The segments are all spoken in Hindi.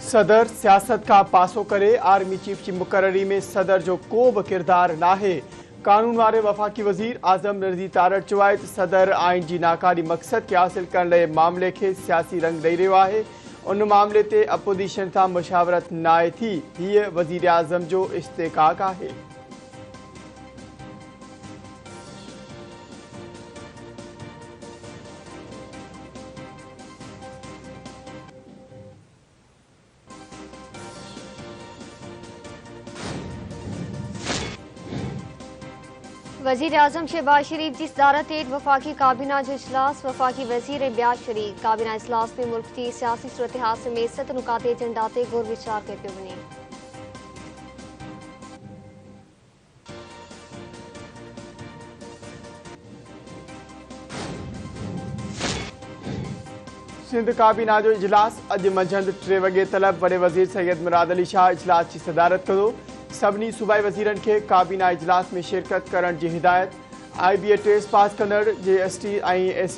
सदर सियासत का पासो करे आर्मी चीफ की मुकर्ररी में सदर जो को बि किरदार नाहे। कानून वारे वफाकी वजीर आजम नज़ीर तारड़ चयो आहे त सदर आइन जी नाकारी मक़सद के हासिल करण लाइ मामले के सियासी रंग ॾेई रहियो आहे। उन मामले ते अपोजिशन सां मुशावरत नाहे थी। हीअ वज़ीर आज़म जो इस्तेकाक आहे। वजीर आजम शहबाज शरीफ की सदारत हेठ वफाकी काबीना जो इजलास। वफाकी वजीर ब्याज शरीक काबीना इजलास में मुल्क की सियासी सूरत हाल समेत 7 नुकाते एजेंडा ते गौर विचार कयो पियो वञे। सिंध काबीना जो इजलास अॼु मंझंदि 3 वॻे तलब वॾे वज़ीर सैयद मुराद अली शाह इजलास की सदारत कंदो। सभिनी सूबाई वज़ीरनि खे काबीना इजलास में शिरकत करण की हिदायत। IBA टेस्ट पास कंदड़ JST ऐं SC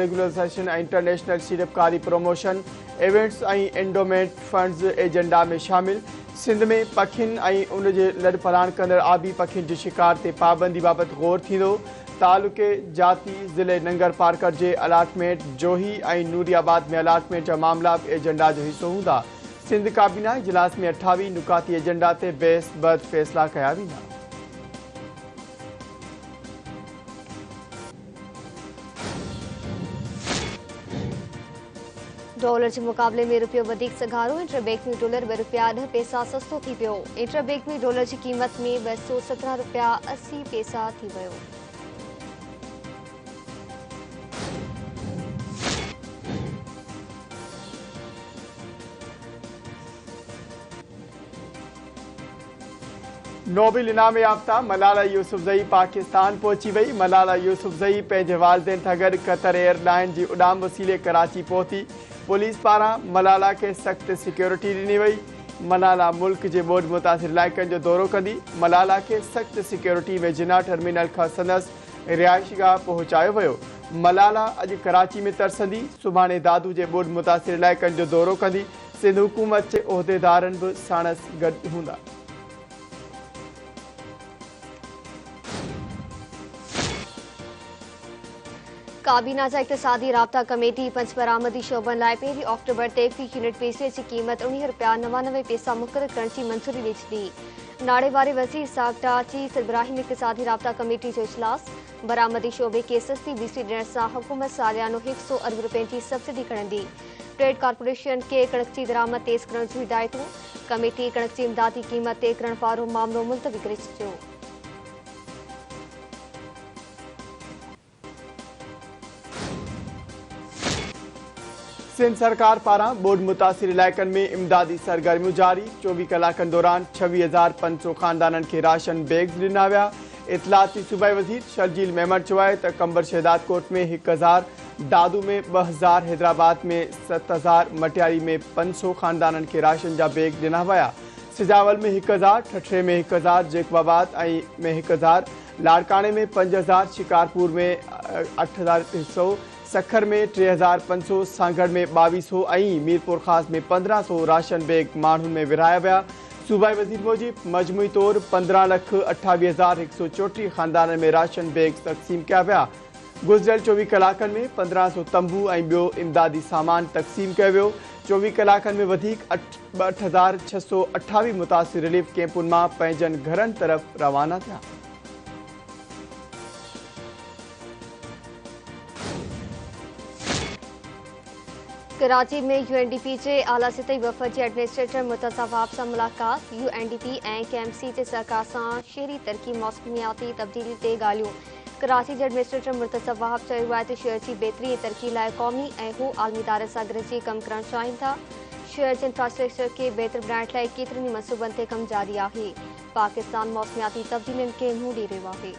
रेगुलराइजेशन ऐं इंटरनेशनल सीड़पकारी प्रमोशन इवेंट्स ऐं एंडोमेंट फंड्स एजेंडा में शामिल। सिंध में पखियुनि ऐं उन जे लॾ कंदड़ आबी पखियुनि जे शिकार ते पाबंदी बाबति गौर थींदो। तालुके जाती ज़िले नंगर पार्कर जे अलाटमेंट जोही ऐं नूरियाबाद में अलाटमेंट जा मामला बि एजेंडा जो हिस्सो हूंदा। सिंध काबीना इजलास में 28 नुकाती एजेंडा ते बहस बद फैसला कया वेंदा। डॉलर के मुकाबले में रुपयो वधीक सघारो। इंटरबैंक में डॉलर 2 रुपया 10 पैसा सस्तो थी पियो। इंटरबैंक में डॉलर की कीमत में 217 रुपया 80 पैसा थी वियो। नोबेल इनाम याफ्ता मलाला यूसुफजई पाकिस्तान पहुची वही। मलाला यूसुफजई पंहिंजे वालिदैन सां गॾु कतर एयरलाइन जी उड़ान वसीले कराची पहुती। पुलिस पारां मलाला के सख्त सिक्योरिटी ॾिनी वई। मलाला मुल्क के बोझ मुतासिर इलाइक़नि जो दौरो कंदी। मलाला के सख्त सिक्योरिटी में जिना टर्मिनल खां संदसि रिहाइशगाह पहुचायो वियो। मलाला अॼु कराची में तरसंदी। सुभाणे दादू के बोझ मुतासिर इलाइक़नि जो दौरो कंदी। सिंध हुकूमत के उहिदेदारनि बि साणसि गॾु हूंदा। काबीना जा इक़्तिसादी राब्ता कमेटी पंज बरामदी शोबन लाइ 1 अक्टूबर ते फी यूनिट बिजली की कीमत 19 रुपया 99 पैसा मुक़रर करण की मंजूरी ॾेई छॾी। नाड़े वारे वज़ीर सागटा जी सरबराही में इक़्तिसादी राब्ता कमेटी जो इजलास। बरामदी शोबे के सस्ती बिजली ॾियण सां हुकूमत सालियानो 100 अरब रुपयनि की सब्सिडी खणंदी। ट्रेड कॉर्पोरेशन के कणक की दरामद तेज़ करण जूं हिदायतूं। कमेटी कणक की इमदादी कीमत तय करण वारो मामलो मुलतवी करे छॾियो। सिंध सरकार पारां बोझ मुतासिर इलाइक़नि में इमदादी सरगर्मियों जारी। 24 कलाकनि दौरान 26,500 खानदाननि खे राशन बैग्स ॾिना विया। इतलाती सूबाई वज़ीर शर्जील मेमन चयो आहे त कंबर शहदाद कोट में 1000, दादू में 2000, हैदराबाद में 7000, मटियारी में 500 खानदाननि खे राशन जा बैग ॾिना विया। सिजावल में 1000, ठठरे में 1000, जेकबाबाद में 1000, लाड़काणे में 5000, शिकारपुर में 8300, सखर में 3500, सांगड़ में 2200 ऐं मीरपुर ख़ास में 1500 राशन बैग माण्हुनि में विरहाया विया। सूबाई वज़ीर मूजिब मजमूई तौर 15,28,134 खानदाननि में राशन बैग तक़सीम कया विया। गुज़िरियल 24 कलाकनि में 1500 तंबू ऐं ॿियो इमदादी सामान तक़सीम कयो वियो। 24 कलाकनि में वधीक 8,628 मुतासिर रिलीफ कैंपुनि मां पंहिंजनि घरनि तरफ़ रवाना थिया। कराची में UNDP के आला सतही वफ़द के एडमिनिस्ट्रेटर मुर्तज़ा वहाब से मुलाकात। UNDP और KMC के सरकार से शहरी तरक्की मौसमियाती तब्दीली ते ॻाल्हियूं। कराची के एडमिनिस्ट्रेटर मुर्तज़ा वहाब चयो आहे त शहर की बेहतरी ऐं तरक्की लाइ क़ौमी ऐं हू आलमी इदारनि सां गॾिजी कमु करणु चाहिनि था। शहर के इंफ्रास्ट्रक्चर के बेहतर बनाइण लाइ केतिरनि मंसूबनि ते कमु जारी आहे। पाकिस्तान मौसमियाती तब्दीलियुनि खे मुंहुं ॾेई रहियो आहे।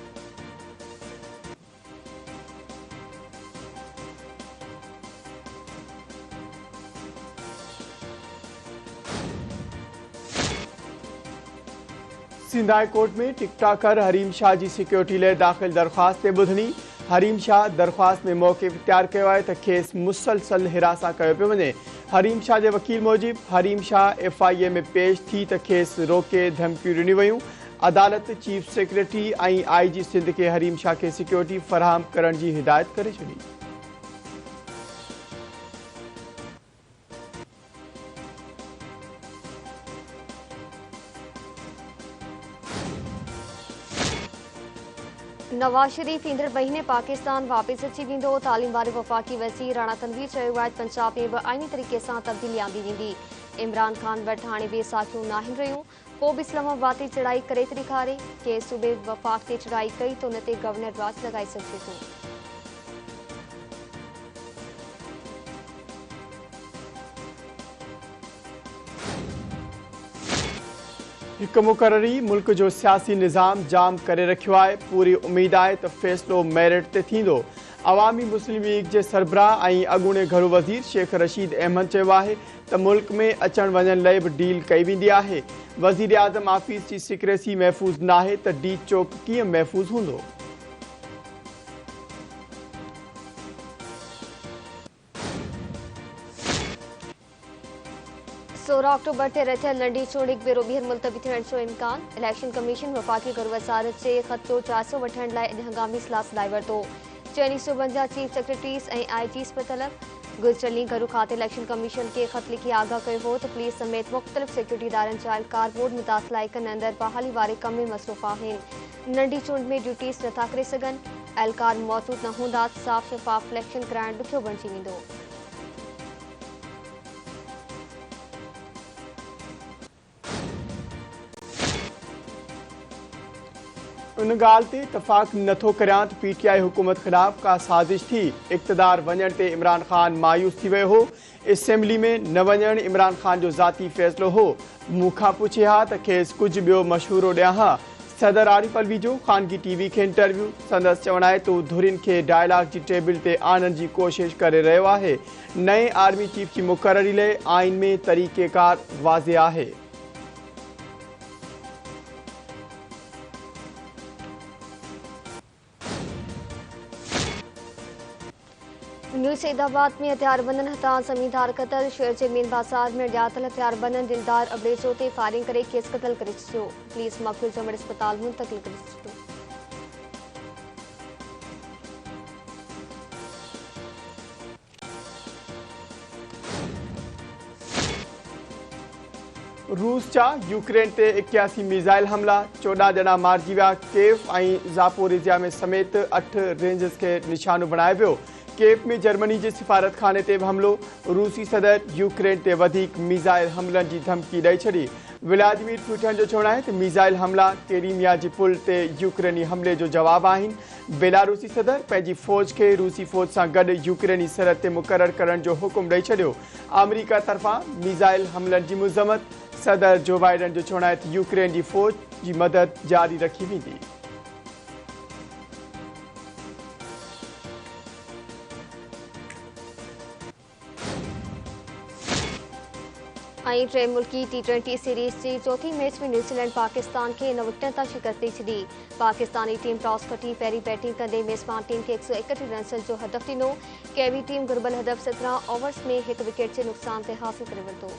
सिंध हाई कोर्ट में टिकटॉकर हरीम शाह की सिक्योरिटी लाइ दाख़िल दरख़्वास्त ते ॿुधणी। हरीम शाह दरख्वास्त में मौक़िफ़ इख्तियार कियो आहे त खेसि मुसलसल हिरासा कयो पियो वञे। हरीम शाह जे वकील मूजिब हरीम शाह FIA में पेश थी त खेसि रोके धमकियूं ॾिनियूं वयूं। अदालत चीफ सेक्रेटरी ऐं IG सिंध के हरीम शाह के सिक्योरिटी फराहम करण जी हिदायत करे छॾी। नवाज शरीफ ईंदड़ महीने पाकिस्तान वापस अची वेंदो। तालीम वारे वफ़ाक़ी वज़ीर राणा तनवीर चयो आहे त पंजाब में बि आईनी तरीक़े सां तब्दीली आंदी वेंदी। इमरान खान वटि हाणे बि साखियूं नाहिनि रहियूं। को बि इस्लामाबाद ते चढ़ाई करे थी ॾेखारे। कंहिं सूबे वफ़ाक़ ते चढ़ाई कई त उन ते गवर्नर राज लॻाए सघिजे थो। एक मुक़ररी मुल्क जो सियासी निज़ाम जाम करे रखियो आहे। पूरी उम्मीद आहे त फ़ैसिलो मेरिट ते थींदो। अवामी मुस्लिम लीग जे सरबराह ऐं अॻूणे घरू वज़ीर शेख रशीद अहमद चयो आहे त मुल्क में अचण वञण लाइ बि डील कई वेंदी आहे। वज़ीर आज़म ऑफिस जी सीक्रेसी महफ़ूज़ नाहे त डी चौक कीअं महफ़ूज़ हूंदो। 16 अक्टूबर ते रथियल नंढी चूंड हिकु भेरो ॿीहर मुलतवी थियण जो इम्कान। इलेक्शन कमीशन वफ़ाक़ी घरू वज़ारत जे ख़त जो जाइज़ो वठण लाइ अॼु हंगामी इजलास लाइ वरितो। चइनी सूबनि जा चीफ सेक्रेटरीज़ ऐं IGs पिया तलब। गुज़िरियल घरू खाते इलेक्शन कमीशन खे ख़त लिखी आगाह कयो हो त पुलिस समेत मुख़्तलिफ़ सिक्योरिटी इदारनि जा एहलकार वोट मुतासिल इलाइक़नि अंदरि बहाली वारे कम में मसरूफ़ आहिनि। नंढी चूंड में ड्यूटीज़ नथा करे सघनि। एहलकार मौजूदु न हूंदा त साफ़ शफ़ाफ़ इलेक्शन कराइण ॾुखियो बणिजी वेंदो। उन ॻाल्हि ते इतफ़ाक़ नथो करियां त PTI हुकूमत ख़िलाफ़ का साज़िश थी। इक़्तिदार वञण ते इमरान ख़ान मायूस थी वियो हो। असेंबली में न वञणु इमरान ख़ान जो ज़ाती फ़ैसिलो हो। मूंखां पुछे हा त खेसि कुझु ॿियो मशवरो ॾियां हा। सदर आरिफ अलवी जो ख़ानगी TV खे इंटरव्यू। संदसि चवणु आहे त धुरियुनि खे डायलॉग जी टेबल ते आणण जी कोशिश करे रहियो आहे। नए आर्मी चीफ जी मुक़ररी लाइ आइन में तरीक़ेकार वाज़े आहे। न्यू सैदाबाद में हथियारबंदनि हथां ज़मींदार क़तल। शहर जे मेन बाज़ार में ॼातल हथियारबंदनि दिलदार अबड़ेजो ते फायरिंग करे खेसि क़तल करे छॾियो। पुलिस मक़तूल जमड़ अस्पताल मुंतक़िल करे छॾियो। रूस जा यूक्रेन ते 81 मिसाइल हमला। 14 ॼणा मारिजी विया। केव ऐं ज़ापोरिजिया में समेत 8 रेंजर्स खे निशानो बणायो वियो। केव में जर्मनी जे सिफारत खाने ते बि हमलो। रूसी सदर यूक्रेन ते वधीक मिसाइल हमलनि जी धमकी ॾेई छॾी। व्लादिमीर पुतिन जो चवणु आहे त मिसाइल हमला क्रीमिया जे पुल ते यूक्रेनी हमले जो जवाबु आहिनि। बेलारूसी सदर पंहिंजी फ़ौज खे रूसी फ़ौज सां गॾु यूक्रेनी सरहद ते मुक़ररु करण जो हुकुम ॾेई छॾियो। अमरीका तरफ़ां मिसाइल हमलनि जी मुज़म्मत। सदर जो बाइडन जो चवणु आहे त यूक्रेन जी फ़ौज जी मदद जारी रखी वेंदी। ऐं टे मुल्की T20 सीरीज़ जी चौथी मैच में न्यूज़ीलैंड पाकिस्तान खे 9 विकेटनि तां शिकस्त ॾेई छॾी। पाकिस्तानी टीम टॉस खटी पहिरीं बैटिंग कंदे मेज़बान टीम खे 131 रन्सनि जो हदफ़ ॾिनो। कंहिं बि टीम घुर्बल हदफ़ 17 ओवर्स में 1 विकेट जे नुक़सान ते हासिल करे वरितो।